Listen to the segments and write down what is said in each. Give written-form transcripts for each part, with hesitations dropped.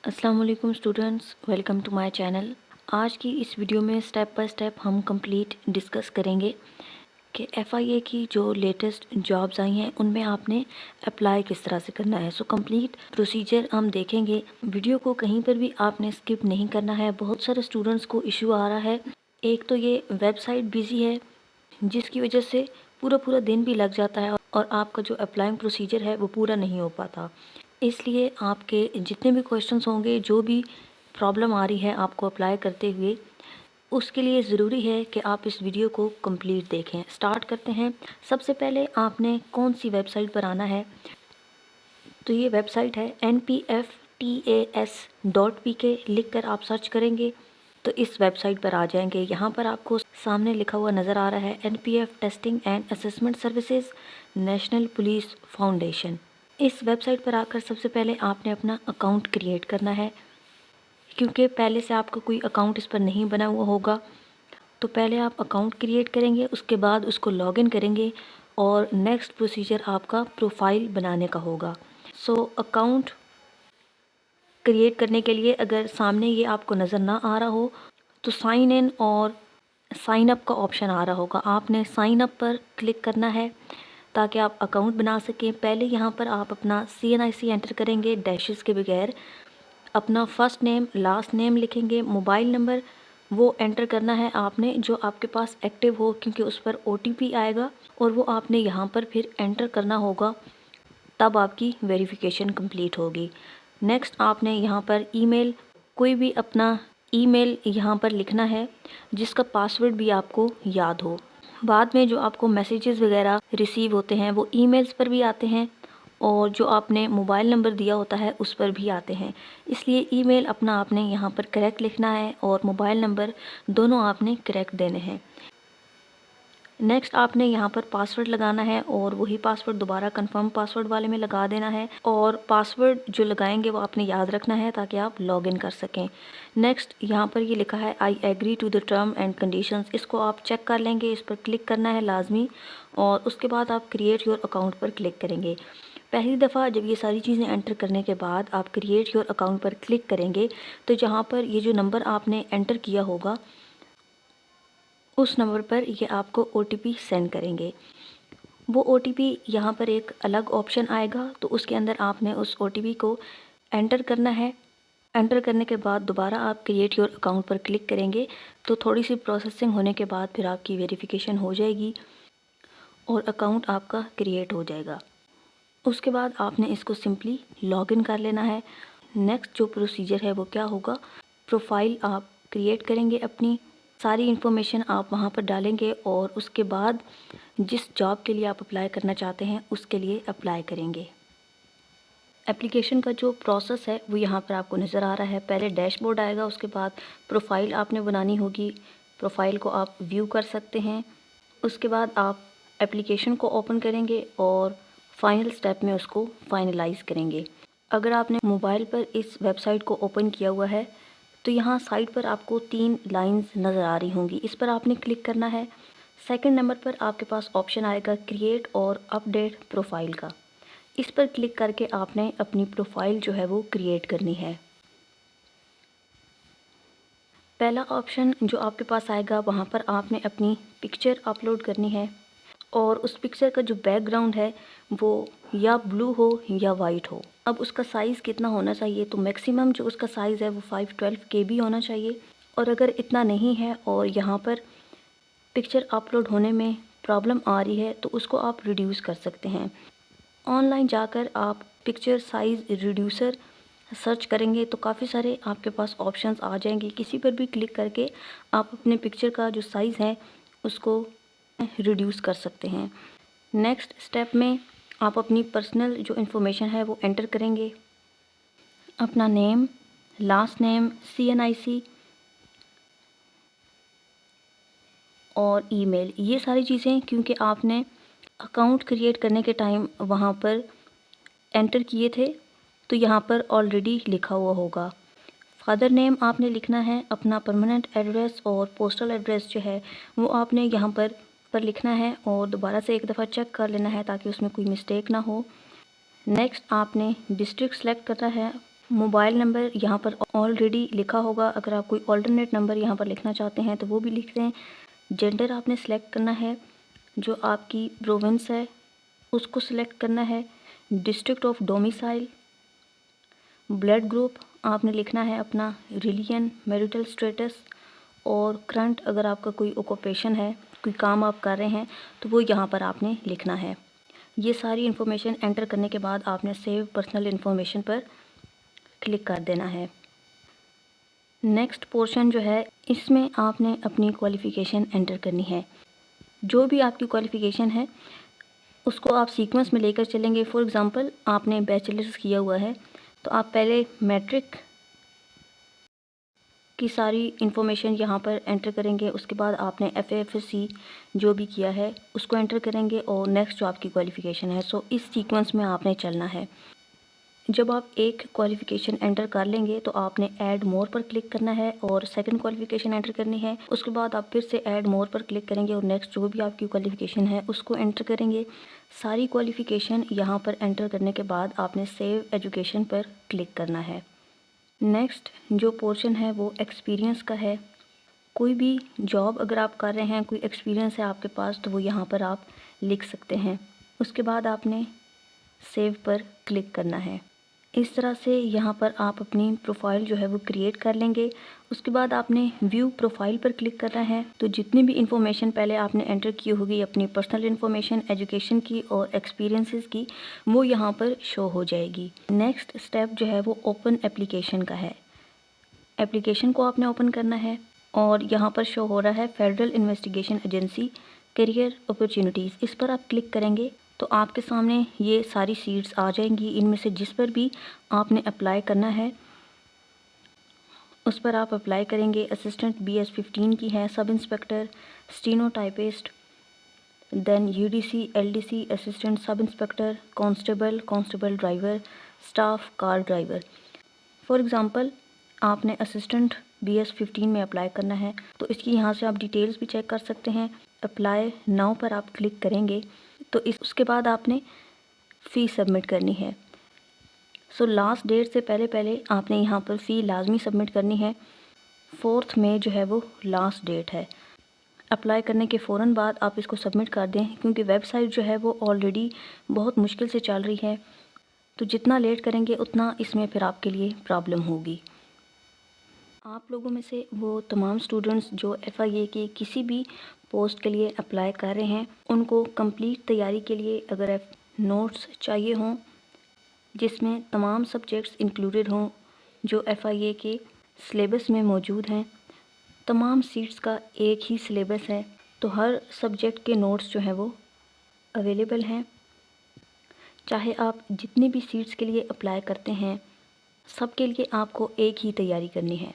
अस्सलाम वालेकुम students, welcome to my channel. आज की इस वीडियो में स्टेप बाय स्टेप हम कंप्लीट डिस्कस करेंगे कि एफआईए की जो लेटेस्ट जॉब्स आई हैं उनमें आपने अप्लाई किस तरह से करना है। सो कंप्लीट प्रोसीजर हम देखेंगे। वीडियो को कहीं पर भी आपने स्किप नहीं करना है। बहुत सारे स्टूडेंट्स को इशू आ रहा है, एक तो ये वेबसाइट बिजी है जिसकी वजह से पूरा दिन भी लग जाता है और आपका जो अप्लाइंग प्रोसीजर है वो पूरा नहीं हो पाता। इसलिए आपके जितने भी क्वेश्चंस होंगे, जो भी प्रॉब्लम आ रही है आपको अप्लाई करते हुए, उसके लिए ज़रूरी है कि आप इस वीडियो को कंप्लीट देखें। स्टार्ट करते हैं। सबसे पहले आपने कौन सी वेबसाइट पर आना है, तो ये वेबसाइट है npftas.pk। लिख कर आप सर्च करेंगे तो इस वेबसाइट पर आ जाएंगे। यहाँ पर आपको सामने लिखा हुआ नज़र आ रहा है NPF testing and assessment services, national police foundation. इस वेबसाइट पर आकर सबसे पहले आपने अपना अकाउंट क्रिएट करना है, क्योंकि पहले से आपका कोई अकाउंट इस पर नहीं बना हुआ होगा। तो पहले आप अकाउंट क्रिएट करेंगे, उसके बाद उसको लॉगिन करेंगे और नेक्स्ट प्रोसीजर आपका प्रोफाइल बनाने का होगा। सो अकाउंट क्रिएट करने के लिए अगर सामने ये आपको नज़र ना आ रहा हो तो साइन इन और साइन अप का ऑप्शन आ रहा होगा। आपने साइन अप पर क्लिक करना है ताकि आप अकाउंट बना सकें। पहले यहाँ पर आप अपना CNIC एंटर करेंगे डैशेस के बगैर। अपना फ़र्स्ट नेम लास्ट नेम लिखेंगे। मोबाइल नंबर वो एंटर करना है आपने जो आपके पास एक्टिव हो, क्योंकि उस पर OTP आएगा और वो आपने यहाँ पर फिर एंटर करना होगा, तब आपकी वेरिफिकेशन कंप्लीट होगी। नेक्स्ट आपने यहाँ पर ईमेल, कोई भी अपना ईमेल यहाँ पर लिखना है जिसका पासवर्ड भी आपको याद हो। बाद में जो आपको मैसेजेस वगैरह रिसीव होते हैं वो ईमेल्स पर भी आते हैं और जो आपने मोबाइल नंबर दिया होता है उस पर भी आते हैं। इसलिए ईमेल अपना आपने यहाँ पर करेक्ट लिखना है और मोबाइल नंबर दोनों आपने करेक्ट देने हैं। नेक्स्ट आपने यहाँ पर पासवर्ड लगाना है और वही पासवर्ड दोबारा कंफर्म पासवर्ड वाले में लगा देना है और पासवर्ड जो लगाएंगे वो आपने याद रखना है ताकि आप लॉगिन कर सकें। नेक्स्ट यहाँ पर ये लिखा है I agree to the term and conditions, इसको आप चेक कर लेंगे, इस पर क्लिक करना है लाजमी और उसके बाद आप क्रिएट योर अकाउंट पर क्लिक करेंगे। पहली दफ़ा जब ये सारी चीज़ें एंटर करने के बाद आप क्रिएट योर अकाउंट पर क्लिक करेंगे तो जहाँ पर ये जो नंबर आपने एंटर किया होगा उस नंबर पर ये आपको OTP सेंड करेंगे। वो OTP यहाँ पर एक अलग ऑप्शन आएगा तो उसके अंदर आपने उस OTP को एंटर करना है। एंटर करने के बाद दोबारा आप क्रिएट योर अकाउंट पर क्लिक करेंगे तो थोड़ी सी प्रोसेसिंग होने के बाद फिर आपकी वेरिफिकेशन हो जाएगी और अकाउंट आपका क्रिएट हो जाएगा। उसके बाद आपने इसको सिंपली लॉगिन कर लेना है। नेक्स्ट जो प्रोसीजर है वो क्या होगा, प्रोफाइल आप क्रिएट करेंगे, अपनी सारी इन्फॉर्मेशन आप वहाँ पर डालेंगे और उसके बाद जिस जॉब के लिए आप अप्लाई करना चाहते हैं उसके लिए अप्लाई करेंगे। एप्लीकेशन का जो प्रोसेस है वो यहाँ पर आपको नज़र आ रहा है। पहले डैशबोर्ड आएगा, उसके बाद प्रोफाइल आपने बनानी होगी। प्रोफाइल को आप व्यू कर सकते हैं। उसके बाद आप एप्लीकेशन को ओपन करेंगे और फाइनल स्टेप में उसको फाइनलाइज़ करेंगे। अगर आपने मोबाइल पर इस वेबसाइट को ओपन किया हुआ है तो यहाँ साइड पर आपको 3 लाइंस नज़र आ रही होंगी, इस पर आपने क्लिक करना है। सेकंड नंबर पर आपके पास ऑप्शन आएगा क्रिएट और अपडेट प्रोफाइल का, इस पर क्लिक करके आपने अपनी प्रोफाइल जो है वो क्रिएट करनी है। पहला ऑप्शन जो आपके पास आएगा वहाँ पर आपने अपनी पिक्चर अपलोड करनी है और उस पिक्चर का जो बैकग्राउंड है वो या ब्लू हो या वाइट हो। अब उसका साइज़ कितना होना चाहिए, तो मैक्सिमम जो उसका साइज़ है वो 512 KB होना चाहिए। और अगर इतना नहीं है और यहाँ पर पिक्चर अपलोड होने में प्रॉब्लम आ रही है तो उसको आप रिड्यूस कर सकते हैं। ऑनलाइन जाकर आप पिक्चर साइज़ रिड्यूसर सर्च करेंगे तो काफ़ी सारे आपके पास ऑप्शंस आ जाएंगे। किसी पर भी क्लिक करके आप अपने पिक्चर का जो साइज़ है उसको रिड्यूस कर सकते हैं। नेक्स्ट स्टेप में आप अपनी पर्सनल जो इन्फॉर्मेशन है वो एंटर करेंगे, अपना नेम, लास्ट नेम, CNIC और ईमेल, ये सारी चीज़ें क्योंकि आपने अकाउंट क्रिएट करने के टाइम वहाँ पर एंटर किए थे तो यहाँ पर ऑलरेडी लिखा हुआ होगा। फादर नेम आपने लिखना है, अपना परमानेंट एड्रेस और पोस्टल एड्रेस जो है वो आपने यहाँ पर लिखना है और दोबारा से एक दफ़ा चेक कर लेना है ताकि उसमें कोई मिस्टेक ना हो। नेक्स्ट आपने डिस्ट्रिक्ट सेलेक्ट करना है, मोबाइल नंबर यहाँ पर ऑलरेडी लिखा होगा, अगर आप कोई ऑल्टरनेट नंबर यहाँ पर लिखना चाहते हैं तो वो भी लिख दें। जेंडर आपने सेलेक्ट करना है, जो आपकी प्रोविंस है उसको सिलेक्ट करना है। District of domicile, blood group आपने लिखना है अपना, रिलीजन, मैरिटल स्टेटस और करंट अगर आपका कोई ऑक्यूपेशन है, कोई काम आप कर रहे हैं तो वो यहाँ पर आपने लिखना है। ये सारी इन्फॉर्मेशन एंटर करने के बाद आपने सेव पर्सनल इन्फॉर्मेशन पर क्लिक कर देना है। नेक्स्ट पोर्शन जो है इसमें आपने अपनी क्वालिफ़िकेशन एंटर करनी है। जो भी आपकी क्वालिफ़िकेशन है उसको आप सीक्वेंस में लेकर चलेंगे। फॉर एग्ज़ाम्पल आपने बैचलर्स किया हुआ है तो आप पहले मैट्रिक की सारी इन्फॉर्मेशन यहाँ पर एंटर करेंगे, उसके बाद आपने FAFSC जो भी किया है उसको एंटर करेंगे और नेक्स्ट जो आपकी क्वालिफ़िकेशन है। सो इस सीक्वेंस में आपने चलना है। जब आप एक क्वालिफ़िकेशन एंटर कर लेंगे तो आपने ऐड मोर पर क्लिक करना है और सेकंड क्वालिफ़िकेशन एंटर करनी है। उसके बाद आप फिर से ऐड मोर पर क्लिक करेंगे और नेक्स्ट जो भी आपकी क्वालिफ़िकेशन है उसको एंटर करेंगे। सारी क्वालिफ़िकेशन यहाँ पर एंटर करने के बाद आपने सेव एजुकेशन पर क्लिक करना है। नेक्स्ट जो पोर्शन है वो एक्सपीरियंस का है। कोई भी जॉब अगर आप कर रहे हैं, कोई एक्सपीरियंस है आपके पास तो वो यहाँ पर आप लिख सकते हैं। उसके बाद आपने सेव पर क्लिक करना है। इस तरह से यहाँ पर आप अपनी प्रोफाइल जो है वो क्रिएट कर लेंगे। उसके बाद आपने व्यू प्रोफाइल पर क्लिक करना है। तो जितनी भी इन्फॉर्मेशन पहले आपने एंटर की होगी अपनी पर्सनल इन्फॉर्मेशन, एजुकेशन की और एक्सपीरियंसेस की, वो यहाँ पर शो हो जाएगी। नेक्स्ट स्टेप जो है वो ओपन एप्लीकेशन का है। एप्लीकेशन को आपने ओपन करना है और यहाँ पर शो हो रहा है federal investigation agency career opportunities. इस पर आप क्लिक करेंगे तो आपके सामने ये सारी सीट्स आ जाएंगी। इनमें से जिस पर भी आपने अप्लाई करना है उस पर आप अप्लाई करेंगे। असिस्टेंट BS 15 की है, sub inspector, stenotypist, then UDC LDC assistant sub inspector, constable, constable driver, staff car driver. For example आपने असिस्टेंट BS 15 में अप्लाई करना है तो इसकी यहाँ से आप डिटेल्स भी चेक कर सकते हैं। अप्लाई नाउ पर आप क्लिक करेंगे तो उसके बाद आपने फ़ी सबमिट करनी है। सो लास्ट डेट से पहले आपने यहाँ पर फ़ी लाजमी सबमिट करनी है। 4 मई जो है वो लास्ट डेट है। अप्लाई करने के फ़ौरन बाद आप इसको सबमिट कर दें, क्योंकि वेबसाइट जो है वो ऑलरेडी बहुत मुश्किल से चल रही है। तो जितना लेट करेंगे उतना इसमें फिर आपके लिए प्रॉब्लम होगी। आप लोगों में से वो तमाम स्टूडेंट्स जो FIA के किसी भी पोस्ट के लिए अप्लाई कर रहे हैं, उनको कंप्लीट तैयारी के लिए अगर नोट्स चाहिए हों जिसमें तमाम सब्जेक्ट्स इंक्लूडेड हों जो FIA के सिलेबस में मौजूद हैं। तमाम सीट्स का एक ही सिलेबस है तो हर सब्जेक्ट के नोट्स जो हैं वो अवेलेबल हैं। चाहे आप जितनी भी सीट्स के लिए अप्लाई करते हैं, सब के लिए आपको एक ही तैयारी करनी है।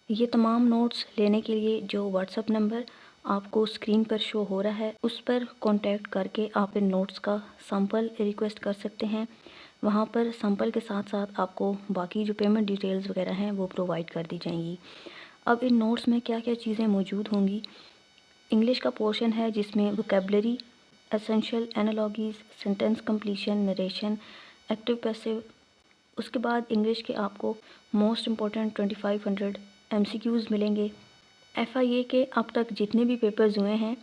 ये तमाम नोट्स लेने के लिए जो व्हाट्सएप नंबर आपको स्क्रीन पर शो हो रहा है उस पर कांटेक्ट करके आप इन नोट्स का सैंपल रिक्वेस्ट कर सकते हैं। वहाँ पर सैंपल के साथ साथ आपको बाकी जो पेमेंट डिटेल्स वगैरह हैं वो प्रोवाइड कर दी जाएंगी। अब इन नोट्स में क्या क्या चीज़ें मौजूद होंगी। इंग्लिश का पोर्शन है जिसमें vocabulary, essential analogies, sentence completion, narration, active passive. उसके बाद इंग्लिश के आपको मोस्ट इम्पॉर्टेंट 2500 MCQs मिलेंगे। FIA के अब तक जितने भी पेपर्स हुए हैं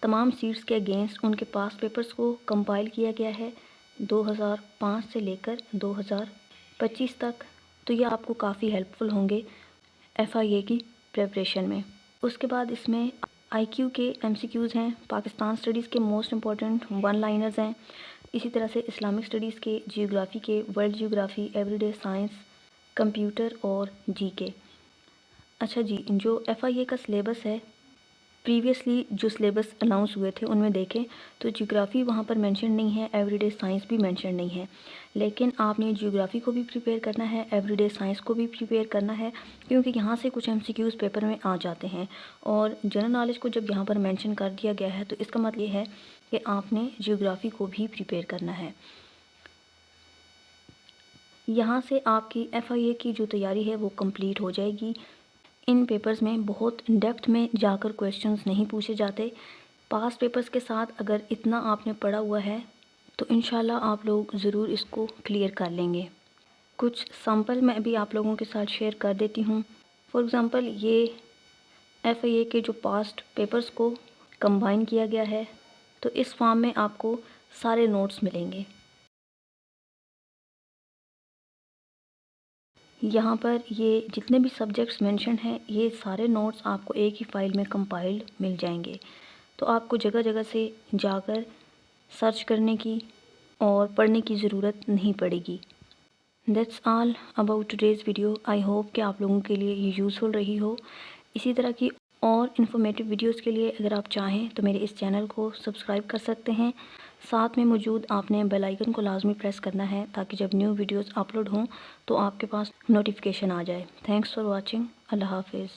तमाम सीट्स के अगेंस्ट उनके पास पेपर्स को कंपाइल किया गया है 2005 से लेकर 2025 तक। तो ये आपको काफ़ी हेल्पफुल होंगे FIA की प्रिपरेशन में। उसके बाद इसमें IQ के MCQs हैं, पाकिस्तान स्टडीज़ के मोस्ट इम्पॉर्टेंट 1 लाइनर्स हैं, इसी तरह से इस्लामिक स्टडीज़ के, जियोग्राफ़ी के, world geography, everyday science, computer और GK। अच्छा जी, जो FIA का सिलेबस है, प्रीवियसली जो सिलेबस अनाउंस हुए थे उनमें देखें तो जियोग्राफ़ी वहाँ पर मेंशन नहीं है, एवरीडे साइंस भी मेंशन नहीं है। लेकिन आपने जियोग्राफ़ी को भी प्रिपेयर करना है, एवरीडे साइंस को भी प्रिपेयर करना है, क्योंकि यहाँ से कुछ MCQs पेपर में आ जाते हैं। और जनरल नॉलेज को जब यहाँ पर मेंशन कर दिया गया है तो इसका मतलब ये है कि आपने जियोग्राफ़ी को भी प्रिपेयर करना है। यहाँ से आपकी FIA की जो तैयारी है वो कंप्लीट हो जाएगी। इन पेपर्स में बहुत डेप्थ में जाकर क्वेश्चंस नहीं पूछे जाते। पास पेपर्स के साथ अगर इतना आपने पढ़ा हुआ है तो इंशाल्लाह आप लोग ज़रूर इसको क्लियर कर लेंगे। कुछ सैम्पल मैं अभी आप लोगों के साथ शेयर कर देती हूँ। फॉर एग्ज़ाम्पल ये FIA के जो पास्ट पेपर्स को कंबाइन किया गया है, तो इस फॉर्म में आपको सारे नोट्स मिलेंगे। यहाँ पर ये जितने भी सब्जेक्ट्स मेंशन हैं, ये सारे नोट्स आपको एक ही फ़ाइल में कंपाइल्ड मिल जाएंगे। तो आपको जगह जगह से जाकर सर्च करने की और पढ़ने की ज़रूरत नहीं पड़ेगी। That's all about today's video. I hope कि आप लोगों के लिए ये यूज़फुल रही हो। इसी तरह की और इन्फॉर्मेटिव वीडियोस के लिए अगर आप चाहें तो मेरे इस चैनल को सब्सक्राइब कर सकते हैं। साथ में मौजूद आपने बेल आइकन को लाजमी प्रेस करना है ताकि जब न्यू वीडियोस अपलोड हों तो आपके पास नोटिफिकेशन आ जाए। Thanks for watching. अल्लाह हाफिज़।